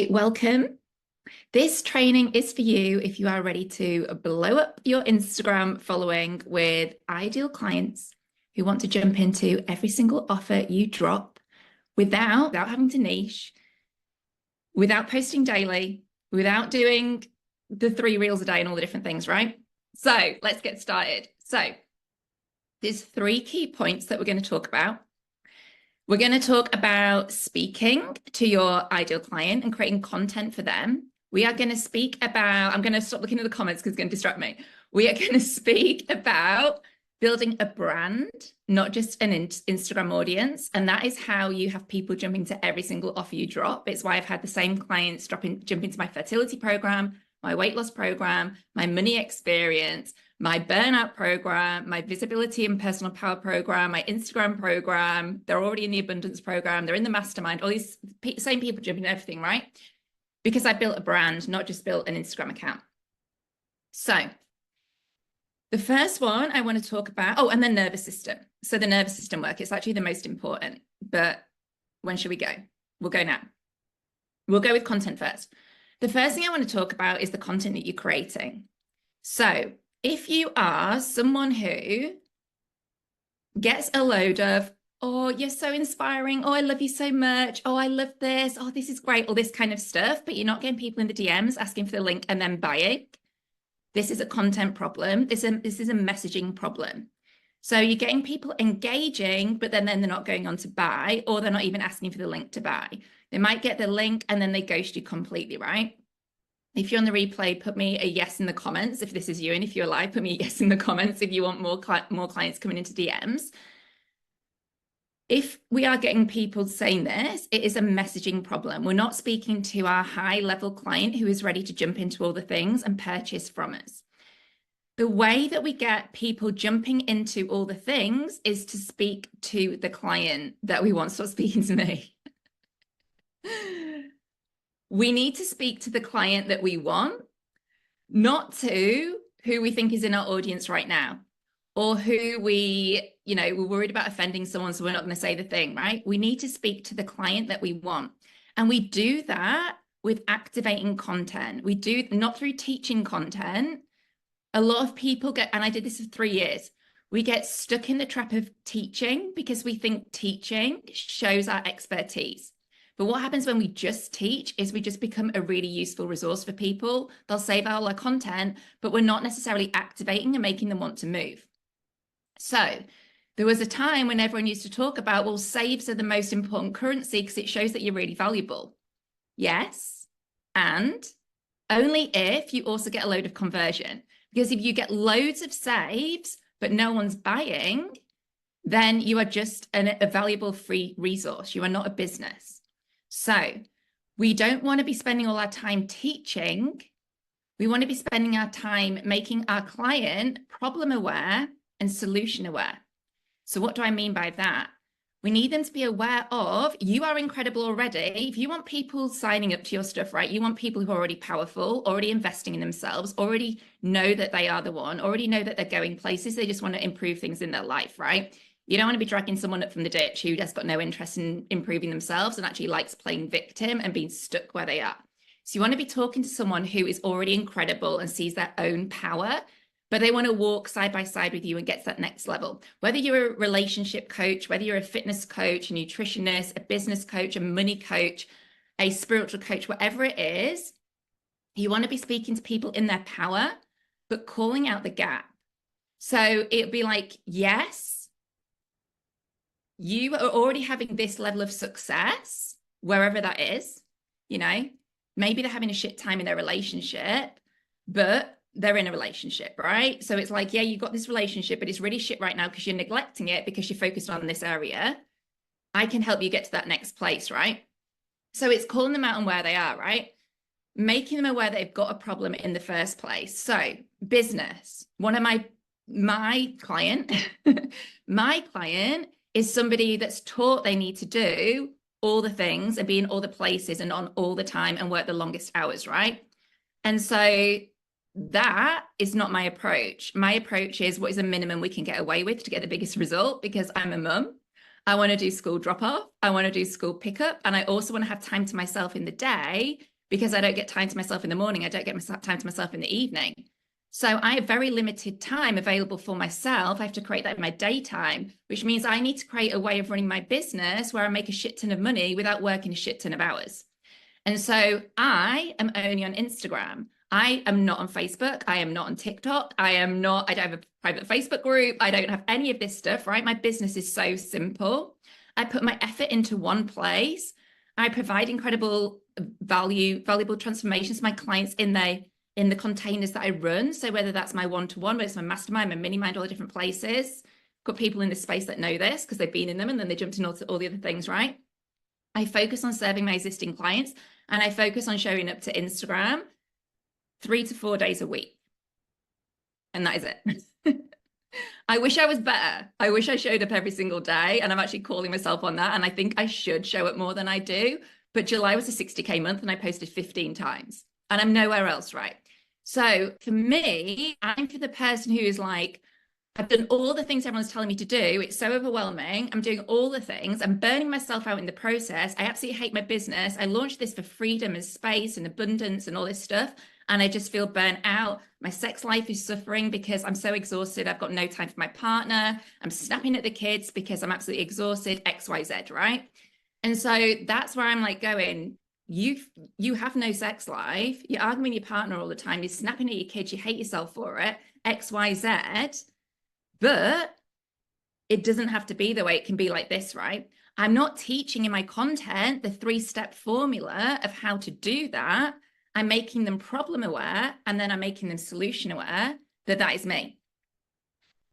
Welcome. This training is for you if you are ready to blow up your Instagram following with ideal clients who want to jump into every single offer you drop without having to niche, without posting daily, without doing the 3 reels a day and all the different things, right? So let's get started. So there's 3 key points that we're going to talk about. We're going to talk about speaking to your ideal client and creating content for them. We are going to speak about, I'm going to stop looking at the comments because it's going to distract me. We are going to speak about building a brand, not just an Instagram audience. And that is how you have people jumping to every single offer you drop. It's why I've had the same clients jump into my fertility program, my weight loss program, my money experience, my burnout program, my visibility and personal power program, my Instagram program. They're already in the abundance program. They're in the mastermind, all these same people jumping in everything, right? Because I built a brand, not just built an Instagram account. So the first one I want to talk about, and the nervous system. So the nervous system work, it's actually the most important, but when should we go? We'll go now. We'll go with content first. The first thing I want to talk about is the content that you're creating. So if you are someone who gets a load of, oh, you're so inspiring, oh, I love you so much, oh, I love this, oh, this is great, all this kind of stuff, but you're not getting people in the DMs asking for the link and then buying, this is a content problem. This is a messaging problem. So you're getting people engaging, but then they're not going on to buy, or they're not even asking for the link to buy. They might get the link and then they ghost you completely, right? If you're on the replay, put me a yes in the comments if this is you, and if you're live, put me a yes in the comments if you want more clients coming into DMs. If we are getting people saying this, it is a messaging problem. We're not speaking to our high-level client who is ready to jump into all the things and purchase from us. The way that we get people jumping into all the things is to speak to the client that we want. Stop speaking to me. We need to speak to the client that we want, not to who we think is in our audience right now, or who we're worried about offending someone, so we're not going to say the thing, right? We need to speak to the client that we want. And we do that with activating content. We do not through teaching content. A lot of people get, and I did this for 3 years, we get stuck in the trap of teaching because we think teaching shows our expertise. But what happens when we just teach is we just become a really useful resource for people. They'll save all our content, but we're not necessarily activating and making them want to move. So there was a time when everyone used to talk about, well, saves are the most important currency because it shows that you're really valuable. Yes, and only if you also get a load of conversion. Because if you get loads of saves, but no one's buying, then you are just a valuable free resource. You are not a business. So we don't want to be spending all our time teaching. We want to be spending our time making our client problem aware and solution aware. So what do I mean by that? We need them to be aware of, you are incredible already. If you want people signing up to your stuff, right? You want people who are already powerful, already investing in themselves, already know that they are the one, already know that they're going places. They just want to improve things in their life, right? You don't want to be dragging someone up from the ditch who just got no interest in improving themselves and actually likes playing victim and being stuck where they are. So you want to be talking to someone who is already incredible and sees their own power, but they want to walk side by side with you and get to that next level. Whether you're a relationship coach, whether you're a fitness coach, a nutritionist, a business coach, a money coach, a spiritual coach, whatever it is, you want to be speaking to people in their power, but calling out the gap. So it'd be like, yes, you are already having this level of success, wherever that is, maybe they're having a shit time in their relationship, but they're in a relationship, right? So it's like, yeah, you've got this relationship, but it's really shit right now because you're neglecting it because you're focused on this area. I can help you get to that next place, right? So it's calling them out on where they are, right? Making them aware they've got a problem in the first place. So business, one of my client, my client is somebody that's taught they need to do all the things and be in all the places and on all the time and work the longest hours, right? And so that is not my approach. My approach is what is the minimum we can get away with to get the biggest result, because I'm a mum. I want to do school drop off. I want to do school pickup. And I also want to have time to myself in the day, because I don't get time to myself in the morning. I don't get time to myself in the evening. So I have very limited time available for myself. I have to create that in my daytime, which means I need to create a way of running my business where I make a shit ton of money without working a shit ton of hours. And so I am only on Instagram. I am not on Facebook. I am not on TikTok. I don't have a private Facebook group. I don't have any of this stuff, right? My business is so simple. I put my effort into one place. I provide incredible valuable transformations to my clients in the containers that I run. So whether that's my one-to-one, whether it's my mastermind, my mini mind, all the different places. Got people in this space that know this because they've been in them and then they jumped into all the other things, right? I focus on serving my existing clients and I focus on showing up to Instagram 3 to 4 days a week. And that is it. I wish I was better. I wish I showed up every single day, and I'm actually calling myself on that. And I think I should show up more than I do. But July was a 60K month and I posted 15 times and I'm nowhere else, right? So for me, I'm for the person who is like, I've done all the things everyone's telling me to do. It's so overwhelming. I'm doing all the things. I'm burning myself out in the process. I absolutely hate my business. I launched this for freedom and space and abundance and all this stuff. And I just feel burnt out. My sex life is suffering because I'm so exhausted. I've got no time for my partner. I'm snapping at the kids because I'm absolutely exhausted, XYZ, right? And so that's where I'm like going, you have no sex life. You're arguing with your partner all the time. You're snapping at your kids. You hate yourself for it, XYZ. But it doesn't have to be the way. It can be like this, right? I'm not teaching in my content the 3-step formula of how to do that. I'm making them problem aware, and then I'm making them solution aware that is me.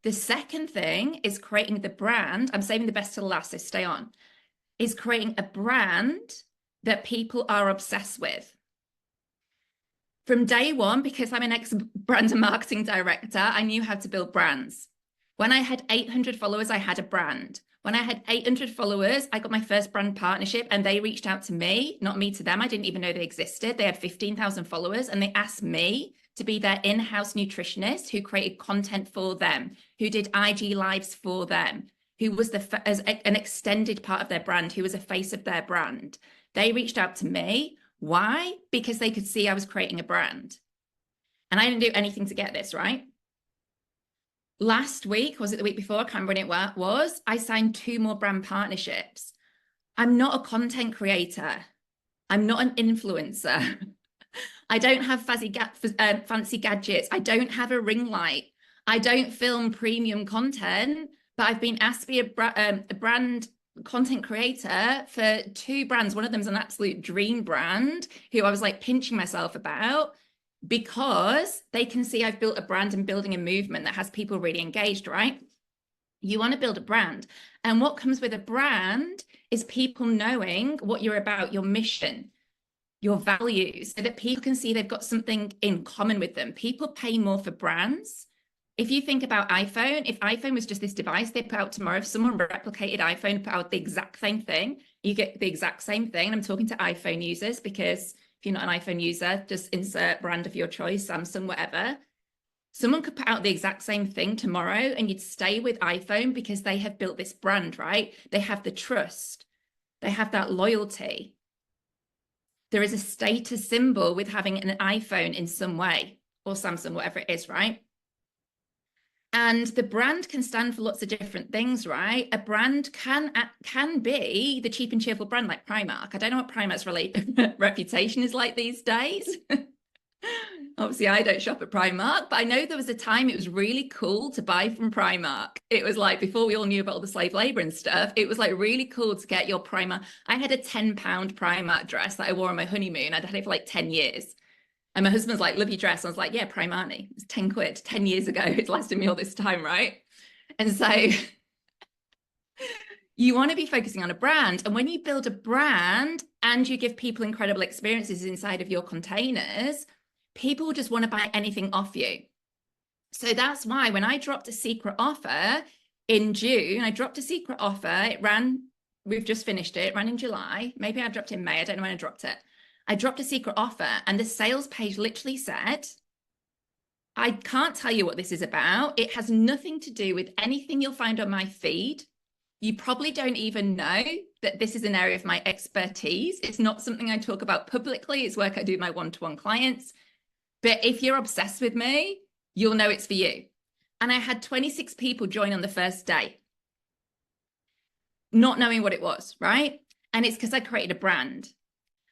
The second thing is creating the brand. I'm saving the best to the last, so stay on. Is creating a brand that people are obsessed with. From day one, because I'm an ex-brand and marketing director, I knew how to build brands. When I had 800 followers, I had a brand. When I had 800 followers, I got my first brand partnership and they reached out to me, not me to them. I didn't even know they existed. They had 15,000 followers and they asked me to be their in-house nutritionist who created content for them, who did IG lives for them, who was as an extended part of their brand, who was a face of their brand. They reached out to me. Why? Because they could see I was creating a brand. And I didn't do anything to get this, right? Last week, was it the week before? I can't remember when it was. I signed 2 more brand partnerships. I'm not a content creator. I'm not an influencer. I don't have fancy gadgets. I don't have a ring light. I don't film premium content, but I've been asked to be a brand content creator for 2 brands. One of them is an absolute dream brand who I was like pinching myself about, because they can see I've built a brand and building a movement that has people really engaged, right? You want to build a brand. And what comes with a brand is people knowing what you're about, your mission, your values, so that people can see they've got something in common with them. People pay more for brands. If you think about iPhone, if iPhone was just this device they put out tomorrow, if someone replicated iPhone, put out the exact same thing, you get the exact same thing. And I'm talking to iPhone users, because if you're not an iPhone user, just insert brand of your choice, Samsung, whatever. Someone could put out the exact same thing tomorrow and you'd stay with iPhone because they have built this brand, right? They have the trust. They have that loyalty. There is a status symbol with having an iPhone in some way, or Samsung, whatever it is, right? And the brand can stand for lots of different things, right? A brand can be the cheap and cheerful brand like Primark. I don't know what Primark's reputation is like these days. Obviously, I don't shop at Primark, but I know there was a time it was really cool to buy from Primark. It was like, before we all knew about all the slave labor and stuff, it was like really cool to get your Primark. I had a £10 Primark dress that I wore on my honeymoon. I'd had it for like 10 years. And my husband's like, love your dress. I was like, yeah, Primark. It's 10 quid, 10 years ago. It's lasted me all this time, right? And so you want to be focusing on a brand. And when you build a brand and you give people incredible experiences inside of your containers, people just want to buy anything off you. So that's why when I dropped a secret offer in June, I dropped a secret offer. It ran, we've just finished it, ran in July. Maybe I dropped it in May. I don't know when I dropped it. I dropped a secret offer and the sales page literally said, I can't tell you what this is about. It has nothing to do with anything you'll find on my feed. you probably don't even know that this is an area of my expertise. It's not something I talk about publicly. It's work I do with my one-to-one clients. But if you're obsessed with me, you'll know it's for you. And I had 26 people join on the first day, not knowing what it was, right? And it's because I created a brand.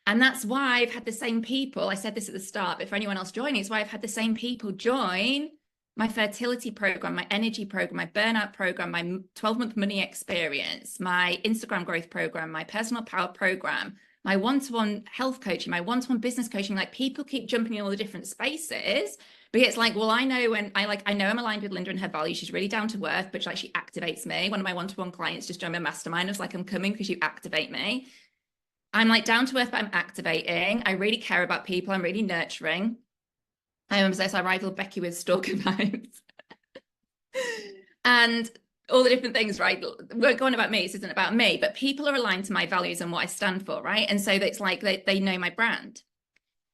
And that's why I've had the same people. I said this at the start, but for anyone else joining, it's why I've had the same people join my fertility program, my energy program, my burnout program, my 12-month money experience, my Instagram growth program, my personal power program, my one-to-one health coaching, my one-to-one business coaching. Like, people keep jumping in all the different spaces, but it's like, well, I know I'm aligned with Lynda and her values. She's really down to earth, but she activates me. One of my one-to-one clients just joined my mastermind. I was like, I'm coming because you activate me. I'm like down to earth, but I'm activating. I really care about people. I'm really nurturing. I'm obsessed. I rival Becky with stalker vibes. And all the different things, right? We're going about me. This isn't about me, but people are aligned to my values and what I stand for, right? And so it's like they know my brand.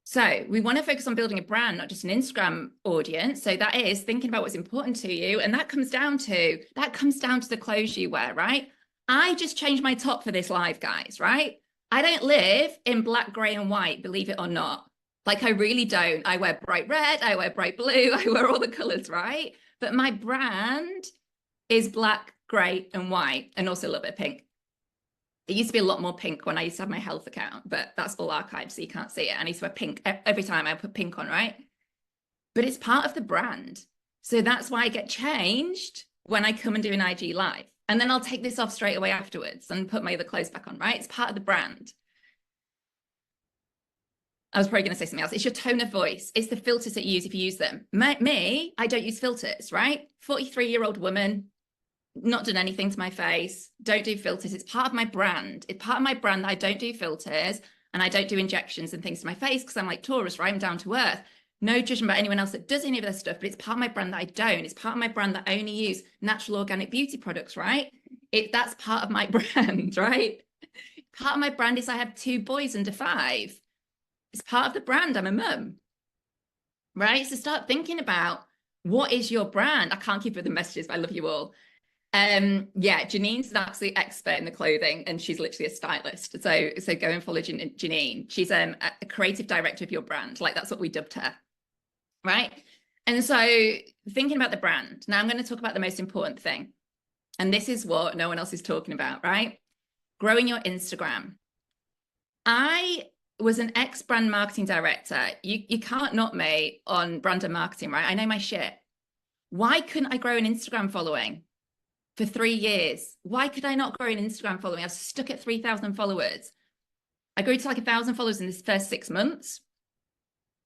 So we want to focus on building a brand, not just an Instagram audience. So that is thinking about what's important to you. And that comes down to the clothes you wear, right? I just changed my top for this live, guys, right? I don't live in black, gray, and white, believe it or not. Like, I really don't. I wear bright red, I wear bright blue, I wear all the colors, right? But my brand is black, gray, and white, and also a little bit of pink. It used to be a lot more pink when I used to have my health account, but that's all archived, so you can't see it. And I used to wear pink every time I put pink on, right? But it's part of the brand. So that's why I get changed when I come and do an IG live. And then I'll take this off straight away afterwards and put my other clothes back on, right? It's part of the brand. I was probably going to say something else. It's your tone of voice. It's the filters that you use if you use them. Me, I don't use filters, right? 43-year-old woman, not done anything to my face, don't do filters. It's part of my brand. It's part of my brand that I don't do filters and I don't do injections and things to my face because I'm like Taurus, right? I'm down to earth. No judgment about anyone else that does any of this stuff, but it's part of my brand that I don't. It's part of my brand that I only use natural organic beauty products, right? That's part of my brand, right? Part of my brand is I have 2 boys under 5. It's part of the brand. I'm a mum, right? So start thinking about, what is your brand? I can't keep with the messages, but I love you all. Yeah, Janine's an absolute expert in the clothing, and she's literally a stylist. So go and follow Janine. She's a creative director of your brand. Like, that's what we dubbed her, right? And so thinking about the brand. Now I'm going to talk about the most important thing, and this is what no one else is talking about, right? Growing your Instagram. I was an ex-brand marketing director. You can't knock me on brand and marketing, right? I know my shit. Why couldn't I grow an Instagram following for 3 years? Why could I not grow an Instagram following? I was stuck at 3,000 followers. I grew to like 1,000 followers in this first 6 months.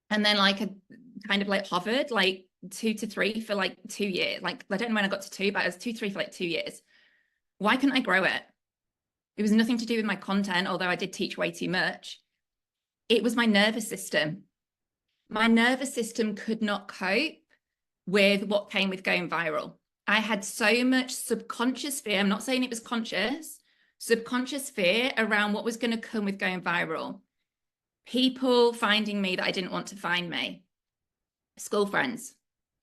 And then like I kind of like hovered like 2 to 3 for like 2 years. Like, I don't know when I got to 2, but I was 2, 3 for like 2 years. Why couldn't I grow it? It was nothing to do with my content, although I did teach way too much. It was my nervous system. My nervous system could not cope with what came with going viral. I had so much subconscious fear. I'm not saying it was conscious, subconscious fear around what was going to come with going viral. People finding me that I didn't want to find me. School friends,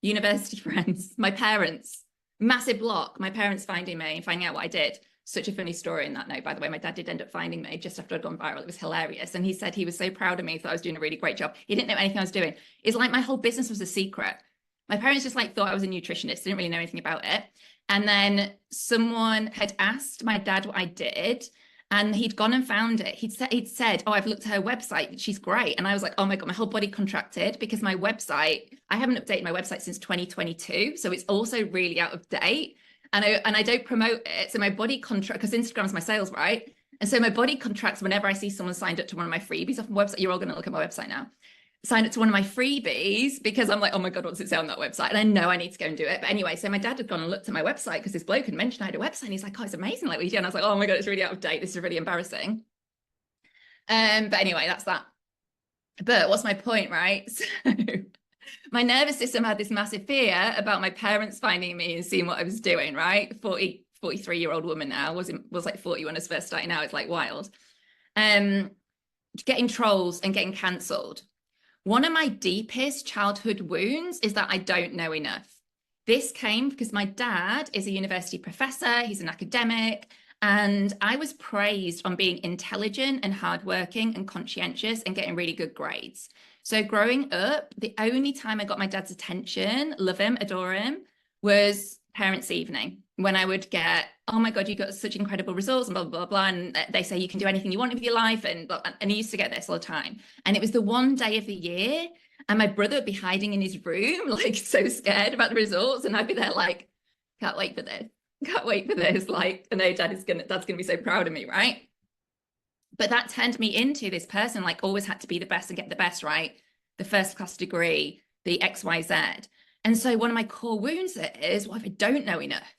university friends, my parents, massive block. My parents finding me and finding out what I did. Such a funny story in that note, by the way. My dad did end up finding me just after I'd gone viral. It was hilarious. And he said he was so proud of me, thought I was doing a really great job. He didn't know anything I was doing. It's like my whole business was a secret. My parents just like thought I was a nutritionist, didn't really know anything about it. And then someone had asked my dad what I did, and he'd gone and found it. He'd said, oh, I've looked at her website. She's great. And I was like, oh my God, my whole body contracted because my website, I haven't updated my website since 2022. So it's also really out of date. And I don't promote it. So my body contracts, because Instagram's my sales, right? And so my body contracts whenever I see someone signed up to one of my freebies off my website. You're all going to look at my website now. Signed up to one of my freebies because I'm like, oh my God, what's it say on that website? And I know I need to go and do it. But anyway, so my dad had gone and looked at my website because this bloke had mentioned I had a website. And he's like, oh, it's amazing. Like, what you do? And I was like, oh my God, it's really out of date. This is really embarrassing. But anyway, that's that. But what's my point, right? So my nervous system had this massive fear about my parents finding me and seeing what I was doing, right? 43-year-old woman now, was like 40 when I was first starting out. It's like wild. Getting trolls and getting cancelled. One of my deepest childhood wounds is that I don't know enough. this came because my dad is a university professor, he's an academic, and I was praised on being intelligent and hardworking and conscientious and getting really good grades. So growing up, the only time I got my dad's attention, love him, adore him, was parents' evening, when I would get, oh my God, you got such incredible results and blah, blah, blah, blah. And they say you can do anything you want with your life. And he used to get this all the time. And it was the one day of the year. And my brother would be hiding in his room, like so scared about the results. And I'd be there like, can't wait for this. Can't wait for this. Like, I know dad's gonna be so proud of me, right? But that turned me into this person, like always had to be the best and get the best, right? The first class degree, the XYZ. And so one of my core wounds is, what if I don't know enough,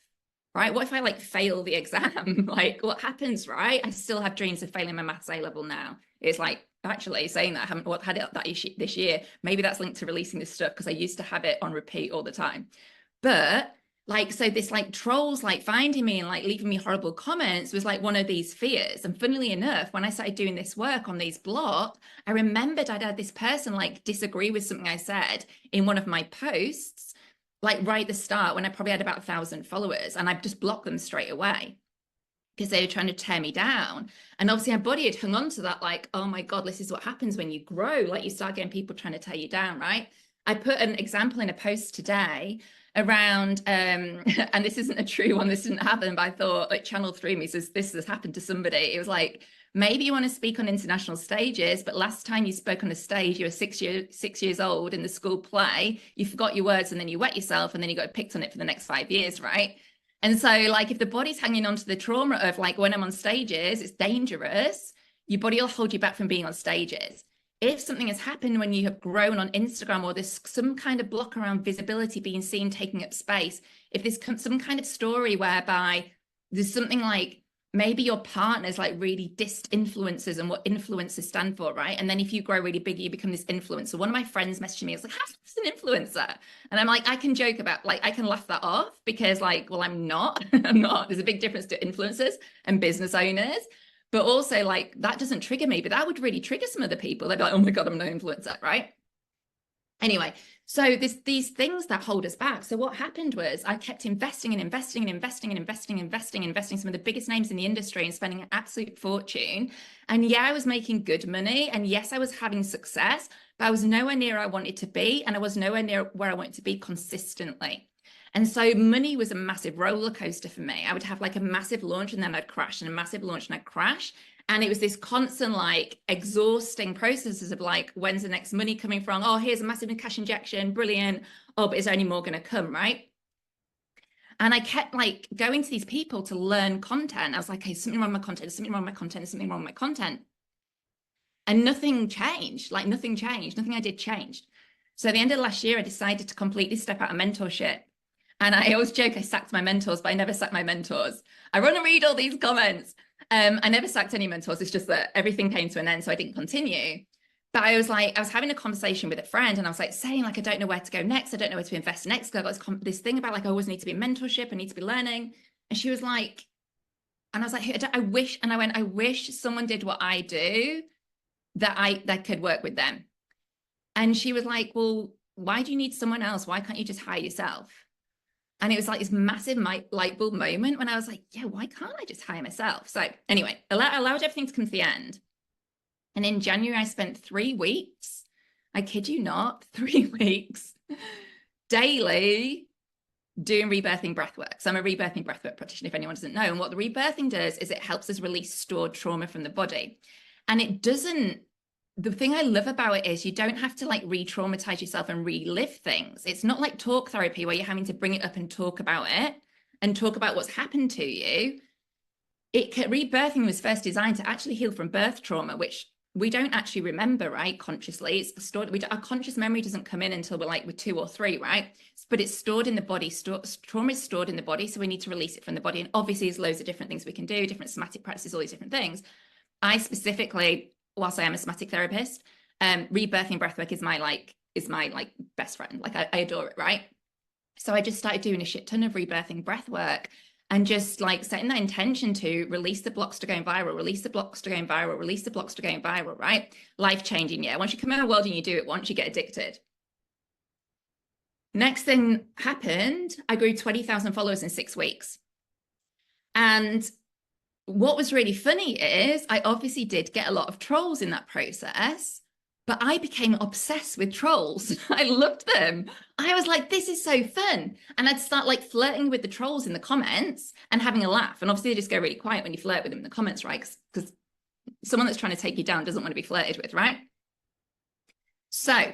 right? What if I like fail the exam? Like what happens, right? I still have dreams of failing my maths A level now. It's like, actually saying that I haven't had it that issue this year. Maybe that's linked to releasing this stuff because I used to have it on repeat all the time. But like, so this like trolls like finding me and like leaving me horrible comments was like one of these fears. And funnily enough, when I started doing this work on these blogs, I remembered I'd had this person like disagree with something I said in one of my posts, like right at the start when I probably had about 1,000 followers, and I just blocked them straight away because they were trying to tear me down. And obviously my body had hung on to that, like, oh my God, this is what happens when you grow. Like you start getting people trying to tear you down, right? I put an example in a post today around, and this isn't a true one, this didn't happen, but I thought like channel through me says this has happened to somebody. It was like, maybe you want to speak on international stages, but last time you spoke on a stage, you were 6 years old in the school play, you forgot your words and then you wet yourself and then you got picked on it for the next 5 years, right? And so like if the body's hanging on to the trauma of like when I'm on stages, it's dangerous, your body will hold you back from being on stages. If something has happened when you have grown on Instagram, or there's some kind of block around visibility, being seen, taking up space, if there's some kind of story whereby there's something like maybe your partner's like really dissed influencers and what influencers stand for, right? And then if you grow really big, you become this influencer. One of my friends messaged me, I was like, how's this an influencer? And I'm like, I can joke about, like, I can laugh that off because like, well, I'm not. There's a big difference to influencers and business owners. But also like that doesn't trigger me, but that would really trigger some other people. They'd be like, oh my God, I'm no influencer, right? Anyway, so these things that hold us back. So what happened was I kept investing and investing and investing and investing some of the biggest names in the industry and spending an absolute fortune. And yeah, I was making good money. And yes, I was having success, but I was nowhere near where I wanted to be. And I was nowhere near where I wanted to be consistently. And so money was a massive roller coaster for me. I would have like a massive launch and then I'd crash, and a massive launch and I'd crash. And it was this constant, like exhausting processes of like, when's the next money coming from? Oh, here's a massive cash injection. Brilliant. Oh, but is there any more going to come? Right. And I kept like going to these people to learn content. I was like, hey, something wrong with my content, something wrong with my content, something wrong with my content. And nothing changed. Like nothing changed. Nothing I did changed. So at the end of last year, I decided to completely step out of mentorship. And I always joke I sacked my mentors, but I never sacked my mentors. I run and read all these comments. I never sacked any mentors. It's just that everything came to an end, so I didn't continue. But I was having a conversation with a friend, and I was like saying, like, I don't know where to go next. I don't know where to invest next. I've got this thing about like, I always need to be in mentorship. I need to be learning. And she was like, and I was like, I wish, and I went, I wish someone did what I do that could work with them. And she was like, well, why do you need someone else? Why can't you just hire yourself? And it was like this massive light bulb moment when I was like, yeah, why can't I just hire myself? So anyway, allowed everything to come to the end. And in January, I spent 3 weeks, I kid you not, 3 weeks daily doing rebirthing breathwork. So I'm a rebirthing breathwork practitioner, if anyone doesn't know. And what the rebirthing does is it helps us release stored trauma from the body. And it doesn't, the thing I love about it is you don't have to like re-traumatize yourself and relive things. It's not like talk therapy where you're having to bring it up and talk about it and talk about what's happened to you. Rebirthing was first designed to actually heal from birth trauma, which we don't actually remember, right? Consciously, it's stored. Our conscious memory doesn't come in until we're 2 or 3, right? But it's stored in the body. Trauma is stored in the body, so we need to release it from the body. And obviously, there's loads of different things we can do, different somatic practices, all these different things. I specifically, whilst I am a somatic therapist, rebirthing breathwork is my best friend. Like I adore it, right? So I just started doing a shit ton of rebirthing breathwork and just like setting that intention to release the blocks to going viral, release the blocks to going viral, release the blocks to going viral, right? Life changing, yeah. Once you come in the world and you do it once, you get addicted. Next thing happened, I grew 20,000 followers in 6 weeks. And what was really funny is I obviously did get a lot of trolls in that process, but I became obsessed with trolls. I loved them. I was like, this is so fun. And I'd start like flirting with the trolls in the comments and having a laugh. And obviously they just go really quiet when you flirt with them in the comments, right? Because someone that's trying to take you down doesn't want to be flirted with, right? So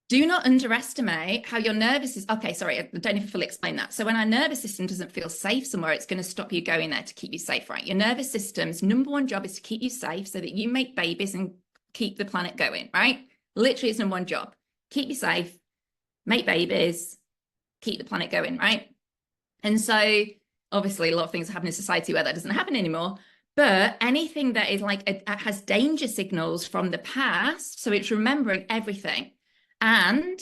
do not underestimate how your nervous system, okay, sorry, I don't know if I fully explain that. So when our nervous system doesn't feel safe somewhere, it's going to stop you going there to keep you safe, right? Your nervous system's number one job is to keep you safe so that you make babies and keep the planet going, right? Literally, it's number one job. Keep you safe, make babies, keep the planet going, right? And so obviously a lot of things happen in society where that doesn't happen anymore. But anything that is like, has danger signals from the past, so it's remembering everything. And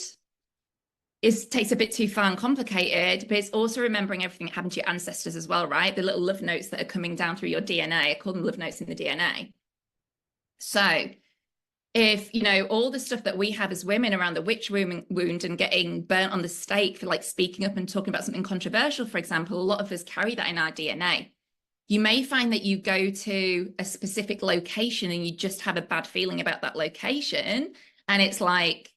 it takes a bit too far and complicated, but it's also remembering everything that happened to your ancestors as well, right? The little love notes that are coming down through your DNA, I call them love notes in the DNA. So if, you know, all the stuff that we have as women around the witch wound and getting burnt on the stake for like speaking up and talking about something controversial, for example, a lot of us carry that in our DNA. You may find that you go to a specific location and you just have a bad feeling about that location. And it's like,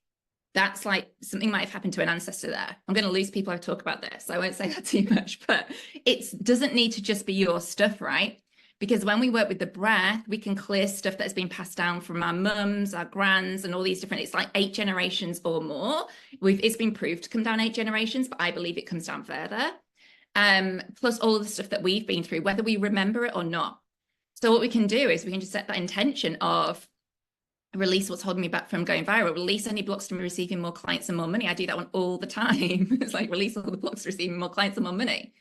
that's like something might have happened to an ancestor there. I'm going to lose people I talk about this. I won't say that too much, but it doesn't need to just be your stuff, right? Because when we work with the breath, we can clear stuff that's been passed down from our mums, our grands, and all these different, it's like 8 generations or more. It's been proved to come down 8 generations, but I believe it comes down further. Plus all of the stuff that we've been through, whether we remember it or not. So what we can do is we can just set that intention of release what's holding me back from going viral, release any blocks from receiving more clients and more money. I do that one all the time. It's like release all the blocks to receiving more clients and more money.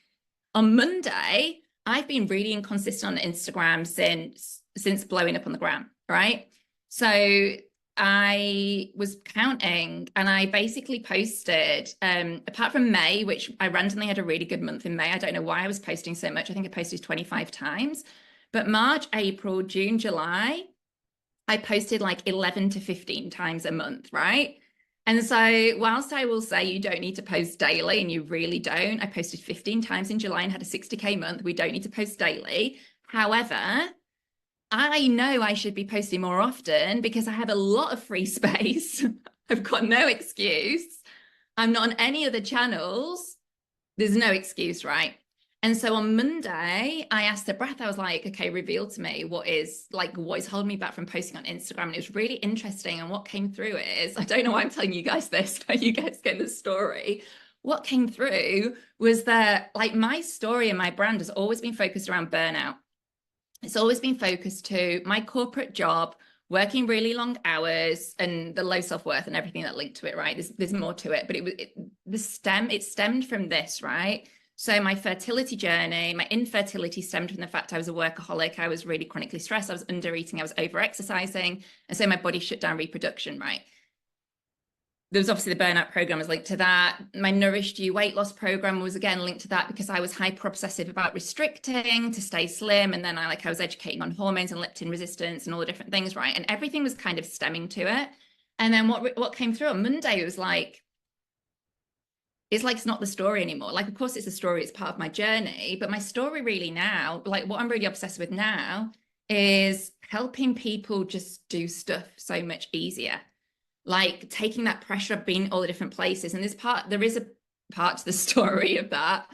On Monday, I've been really inconsistent on Instagram since blowing up on the gram, right? So I was counting and I basically posted, apart from May, which I randomly had a really good month in May. I don't know why I was posting so much. I think I posted 25 times. But March, April, June, July, I posted like 11 to 15 times a month, right? And so whilst I will say you don't need to post daily, and you really don't, I posted 15 times in July and had a 60K month. We don't need to post daily. However, I know I should be posting more often because I have a lot of free space. I've got no excuse. I'm not on any other channels. There's no excuse, right? And so on Monday, I asked the breath, I was like, okay, reveal to me what is holding me back from posting on Instagram. And it was really interesting. And what came through is, I don't know why I'm telling you guys this, but you guys get the story. What came through was that like my story and my brand has always been focused around burnout. It's always been focused to my corporate job, working really long hours and the low self-worth and everything that linked to it, right? There's more to it, but it stemmed from this, right? So my fertility journey, my infertility stemmed from the fact I was a workaholic. I was really chronically stressed. I was under eating. I was over exercising. And so my body shut down reproduction, right? There was obviously the burnout program was linked to that. My Nourished You weight loss program was again linked to that because I was hyper obsessive about restricting to stay slim. And then I was educating on hormones and leptin resistance and all the different things, right? And everything was kind of stemming to it. And then what came through on Monday, it was like, it's not the story anymore. Like, of course it's a story, it's part of my journey, but my story really now, like what I'm really obsessed with now is helping people just do stuff so much easier. Like taking that pressure of being all the different places. And there is a part to the story of that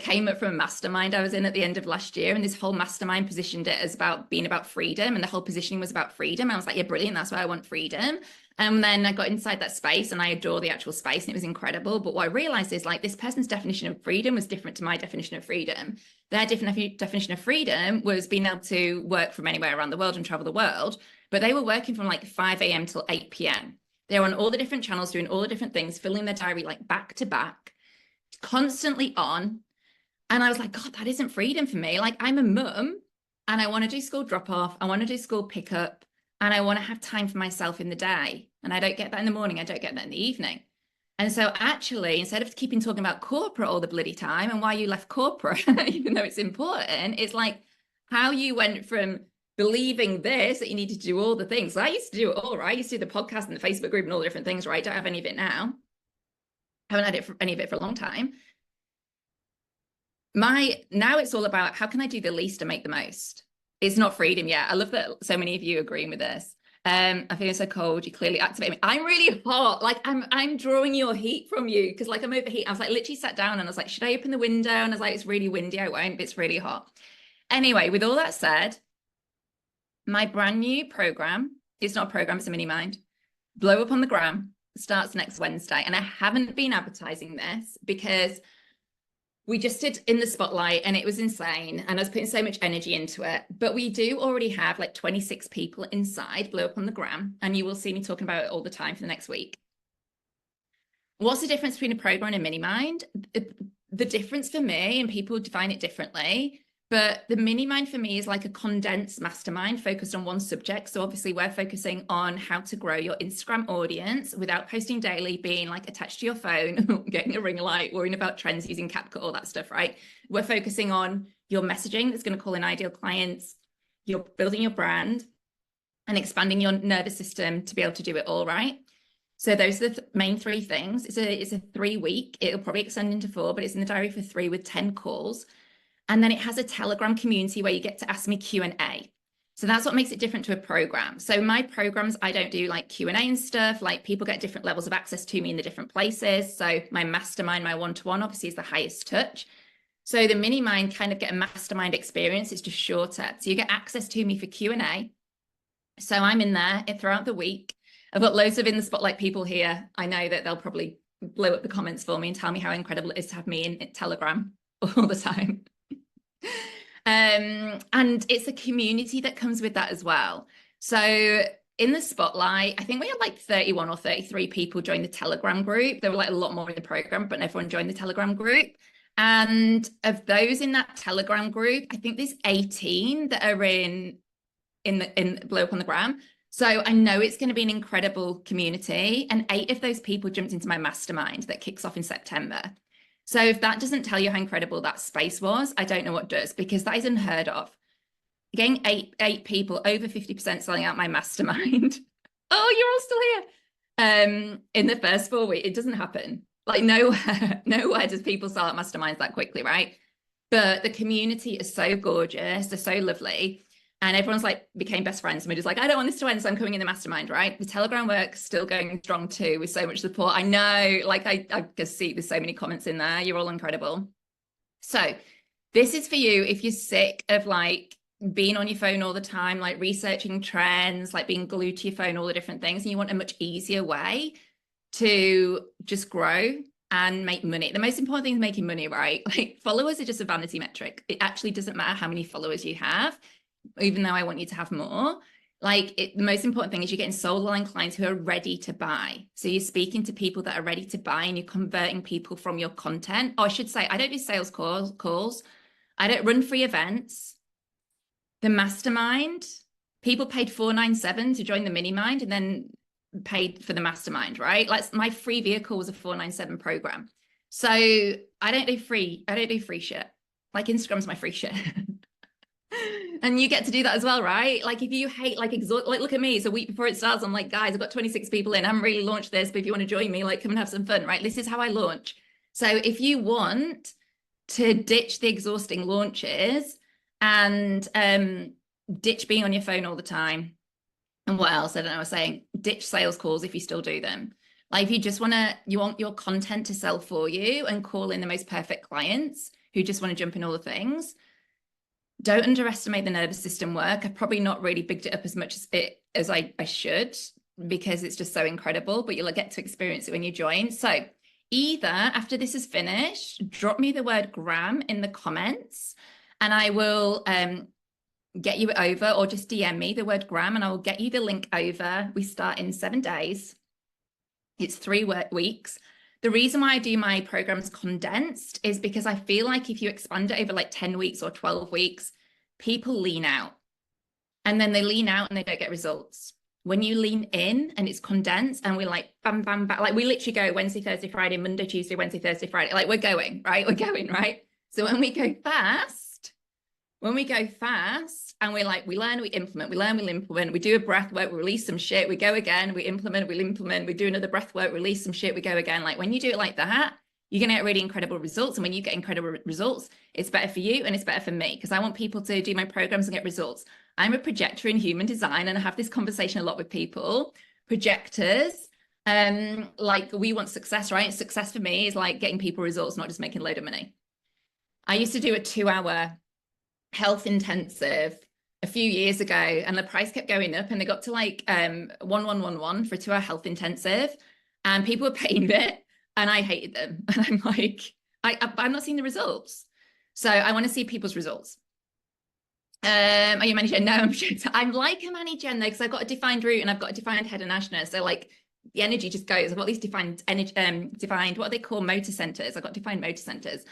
came up from a mastermind I was in at the end of last year. And this whole mastermind positioned it as being about freedom. And the whole positioning was about freedom. I was like, yeah, brilliant. That's why I want freedom. And then I got inside that space and I adore the actual space and it was incredible. But what I realized is like this person's definition of freedom was different to my definition of freedom. Their definition of freedom was being able to work from anywhere around the world and travel the world. But they were working from like 5 a.m. till 8 p.m. They were on all the different channels, doing all the different things, filling their diary like back to back, constantly on. And I was like, God, that isn't freedom for me. Like I'm a mum and I want to do school drop off. I want to do school pickup and I want to have time for myself in the day. And I don't get that in the morning. I don't get that in the evening. And so actually, instead of keeping talking about corporate all the bloody time and why you left corporate, even though it's important, it's like how you went from believing this, that you need to do all the things. I used to do it all, right? I used to do the podcast and the Facebook group and all the different things, right? Don't have any of it now. Haven't had any of it for a long time. Now it's all about how can I do the least and make the most? It's not freedom yet. I love that so many of you agreeing with this. I feel so cold. You clearly activate me. I'm really hot. Like I'm drawing your heat from you because like I'm overheating. I was like literally sat down and I was like, should I open the window? And I was like, it's really windy. I won't. It's really hot. Anyway, with all that said, my brand new program, it's not a program, it's a mini mind, Blow Up on the Gram, starts next Wednesday. And I haven't been advertising this because we just did in the spotlight and it was insane. And I was putting so much energy into it. But we do already have like 26 people inside Blow Up on the Gram. And you will see me talking about it all the time for the next week. What's the difference between a program and a mini mind? The difference for me, and people define it differently, but the mini mind for me is like a condensed mastermind focused on one subject. So obviously we're focusing on how to grow your Instagram audience without posting daily, being like attached to your phone, getting a ring light, worrying about trends, using CapCut, all that stuff, right? We're focusing on your messaging that's going to call in ideal clients, you're building your brand and expanding your nervous system to be able to do it all, right? So those are the main three things. It's a 3 week, it'll probably extend into 4, but it's in the diary for 3 with 10 calls. And then it has a Telegram community where you get to ask me Q&A. So that's what makes it different to a program. So my programs, I don't do like Q&A and stuff. Like people get different levels of access to me in the different places. So my mastermind, my one-to-one obviously is the highest touch. So the mini mind kind of get a mastermind experience. It's just shorter. So you get access to me for Q&A. So I'm in there throughout the week. I've got loads of in the spotlight people here. I know that they'll probably blow up the comments for me and tell me how incredible it is to have me in Telegram all the time. And it's a community that comes with that as well. So in the spotlight, I think we had like 31 or 33 people join the Telegram group. There were like a lot more in the program, but everyone joined the Telegram group. And of those in that Telegram group, I think there's 18 that are in Blow Up on the Gram. So I know it's going to be an incredible community. And 8 of those people jumped into my mastermind that kicks off in September. So if that doesn't tell you how incredible that space was, I don't know what does, because that is unheard of. Getting eight people, over 50% selling out my mastermind. Oh, you're all still here. In the first 4 weeks, it doesn't happen. Like nowhere does people sell out masterminds that quickly, right? But the community is so gorgeous. They're so lovely. And everyone's like became best friends. And we're just like, I don't want this to end, so I'm coming in the mastermind, right? The Telegram work's still going strong too with so much support. I know, like I can see there's so many comments in there. You're all incredible. So this is for you if you're sick of like being on your phone all the time, like researching trends, like being glued to your phone, all the different things, and you want a much easier way to just grow and make money. The most important thing is making money, right? Like followers are just a vanity metric. It actually doesn't matter how many followers you have, even though I want you to have more. Like the most important thing is you're getting soul aligned clients who are ready to buy. So you're speaking to people that are ready to buy and you're converting people from your content. Oh, I should say, I don't do sales calls. I don't run free events. The mastermind, people paid $497 to join the mini mind and then paid for the mastermind, right? Like my free vehicle was a $497 program. So I don't do free shit. Like Instagram's my free shit. And you get to do that as well, right? Like if you hate like look at me. It's a week before it starts. I'm like, guys, I've got 26 people in. I haven't really launched this, but if you want to join me, like come and have some fun, right? This is how I launch. So if you want to ditch the exhausting launches and ditch being on your phone all the time, and what else? I don't know. I was saying ditch sales calls if you still do them. Like if you just you want your content to sell for you and call in the most perfect clients who just want to jump in all the things. Don't underestimate the nervous system work. I've probably not really bigged it up as much as I should, because it's just so incredible, but you'll get to experience it when you join. So either after this is finished, drop me the word gram in the comments and I will get you it over, or just DM me the word gram and I will get you the link over. We start in 7 days. It's 3 weeks. The reason why I do my programs condensed is because I feel like if you expand it over like 10 weeks or 12 weeks, people lean out and then they lean out and they don't get results. When you lean in and it's condensed and we're like, bam, bam, bam, like we literally go Wednesday, Thursday, Friday, Monday, Tuesday, Wednesday, Thursday, Friday, like we're going, right? We're going, right? So when we go fast, When we go fast and we're like, we learn, we implement, we learn, we implement, we do a breath work, we release some shit, we go again, we implement, we do another breath work, release some shit, we go again. Like when you do it like that, you're going to get really incredible results. And when you get incredible results, it's better for you and it's better for me, because I want people to do my programs and get results. I'm a projector in human design, and I have this conversation a lot with people. Projectors, like we want success, right? Success for me is like getting people results, not just making a load of money. I used to do a 2-hour health intensive a few years ago, and the price kept going up, and they got to like 1111 for a 2-hour health intensive, and people were paying it, and I hated them. And I'm like, I'm not seeing the results. So I want to see people's results. Are you Manny Jen? No, I'm like a Manny Jen though, because I've got a defined root and I've got a defined head and Ashna. So like the energy just goes. I've got these defined energy, defined, what are they called? Motor centers. I've got defined motor centers.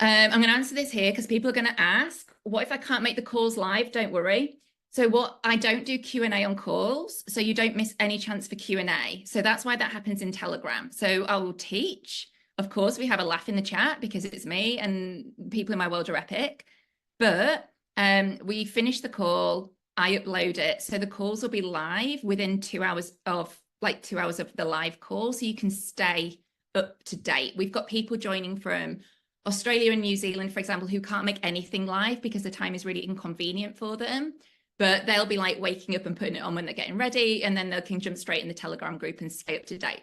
I'm going to answer this here because people are going to ask, what if I can't make the calls live? Don't worry. So what, I don't do Q&A on calls, so you don't miss any chance for Q&A. So that's why that happens in Telegram. So I will teach. Of course, we have a laugh in the chat because it's me and people in my world are epic. But we finish the call, I upload it. So the calls will be live within 2 hours of the live call. So you can stay up to date. We've got people joining from Australia and New Zealand, for example, who can't make anything live because the time is really inconvenient for them. But they'll be like waking up and putting it on when they're getting ready, and then they can jump straight in the Telegram group and stay up to date.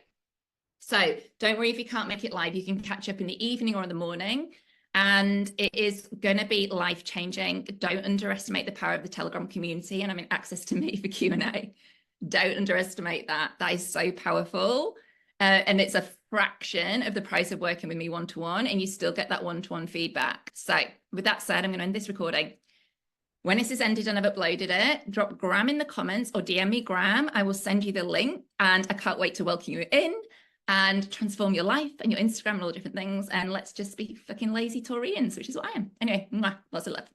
So don't worry if you can't make it live, you can catch up in the evening or in the morning, and it is going to be life-changing. Don't underestimate the power of the Telegram community and having access to me for Q&A. Don't underestimate that. That is so powerful. And it's a fraction of the price of working with me one-to-one, and you still get that one-to-one feedback. So with that said, I'm going to end this recording. When this is ended and I've uploaded it, drop Graham in the comments or DM me Graham. I will send you the link, and I can't wait to welcome you in and transform your life and your Instagram and all different things. And let's just be fucking lazy Taurians, which is what I am. Anyway, lots of love.